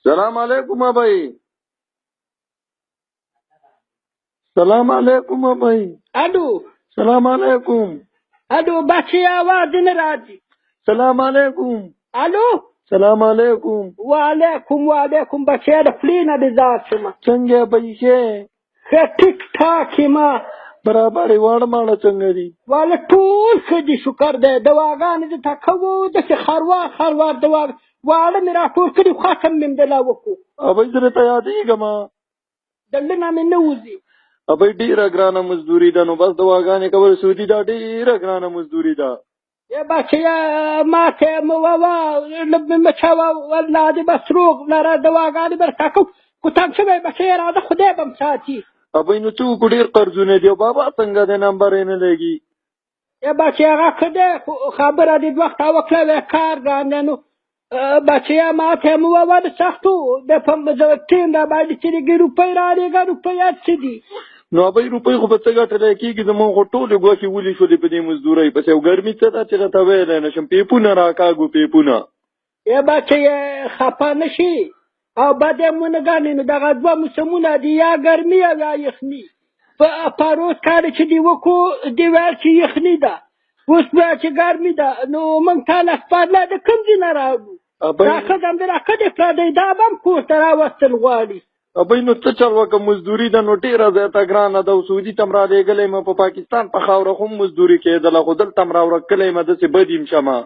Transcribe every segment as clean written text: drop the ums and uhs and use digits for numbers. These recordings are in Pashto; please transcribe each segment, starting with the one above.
سلام علیکم ابئی. سلام علیکم ابئی. الو سلام علیکم. الو بچه آواز نه راځي. سلام علیکم. الو سلام علیکم. وعلیکم بچه د فلینه د ذات شما څنګه ابئی ښه؟ ښه ټیک ټاک ما برابر واړه ماړه څنګه دي؟ والا ټول ښه دي شکر دی. دواګانې دې ته کوو داسې خروار دوا واړه مې راټول کړي خو ختم مې امدلا وکړو. ابئی زه درته یادېږم. دلته نه مې نه وځي. ابئی ډېره ګرانه مزدوري ده، نو بس دواګانې کول سودي ده، ډېره ګرانه مزدوري ده. بچه ماته مواوا مچاوا والله دې بس روغ لره دواګانې به راته کوو. خو تنګ شوی بچه راځه خدای به م ساتي. ابئی نو څه وکړو ډېر قرضونه دي او بابا څنګه دی نمبر یې نه لګي. بچه هغه ښه دی خبره دې دوه وخته وکړه وی کار ګران دی. نو بچه ماته مواوا د سختو د ټیم را باندې چې لږې روپۍ رالېږه روپۍ هر څه دي. نو ابئی روپۍ خو به څه ګټلی کېږي، زمونږ خو ټولې ګوښې ولې شولې په دې مزدورۍ پسې او ګرمي څه ده چې راته ویلی نه شم. پیپونه راکاږو پیپونه. بچه خفه نه شي او بد یې مونه ګڼې. نو دغه دوه موسمونه دي یا ګرمي او یا یخني. په روز کار چې دې وکړو دې ویل چې یخني ده، اوس ویل چې ګرمي ده. نو موږ تاله سپارلی د کوم ځای نه راوړو؟ راښه هم د راښه د پردی دا به هم کور ته راوستل غواړي. ابئی نو څه چل وکړه مزدوري ده نو ډېره زیاته ګرانه ده او سعودي ته م رالېږلی یم. په پاکستان په خاوره خو هم مزدوري کېدله خو دلته م راورکلی یم داسې بد یم شمه.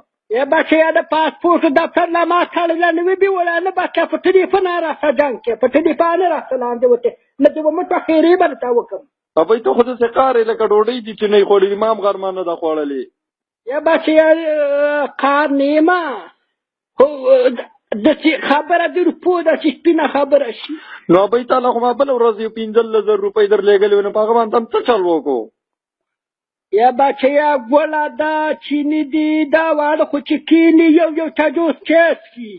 بچه د پاسپورټ دفتر له ما تړله نه وي بیوله نه بچه په ټلیفون راسه جنګ کې په ټلیفون راسه لاندې وتې نه دې به مټه خیرې به درته وکړم. ابئی ته خو داسې قار یې لکه ډوډۍ دي چې نه یې خوړلي، ما هم غرمه نه ده خوړلې. بچه کار نه یم خو داسې خبره د روپو ده چې سپینه خبره شي. نو ابئی تعالی خو ما بله ورځ یو 15,000 روپۍ در لېږلې وې، نو په هغه باندې هم څه چل وکړو؟ بچه ګوله ده چیني دي دا واړه خو چې کیني یو چجوس چیس کی.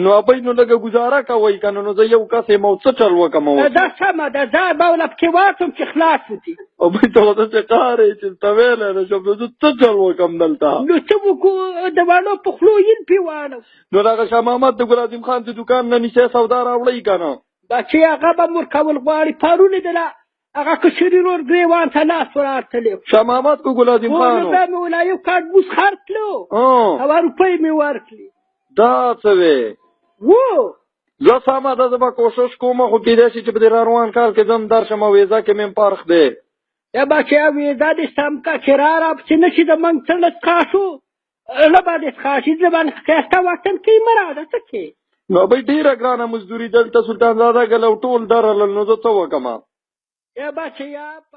نو ابئی نو لږه ګزاره کوئ که نه، نو زه یو کس یم او څه چل وکړم؟ دا سمه ده زه به له پکې واچم چې خلاص وتي. ابئی ته خو داسې قار یې چې ته ویلی نه شم، نو زه څه چل وکړم دلته؟ نو څه وکړو د واړو په خولو یل پې واړو. نو دغه شاه محمد د ګل عظیم خان د دوکان نه نیسې سودا راوړئ که نه؟ بچې هغه به م ورکول غواړي. پرون یې دله هغه کشري رور ګرېوان ته لاس وراتلی شاه محمد کو ګل عظیم خان نو به مې ولا یو کارت بوس خر کړو او روپۍ مې ورکړي. دا څه وې؟ زه سمه ده زه به کوشش کوم خو کېدای شي چې په دې را روان کال کې زه هم درشم او ویزه کې مې پرخ دی. بچې ویزه دې سم که چې راپسې نه شي د موږ څه څښا شو نه به دې څښا شي زه باندې ښایسته وطن کې مه راځه څه کې. نو ابۍ ډېره ګرانه مزدوري دلته سلطان زاده ګل او ټول درلل، نو زه څه وکړم؟ بچې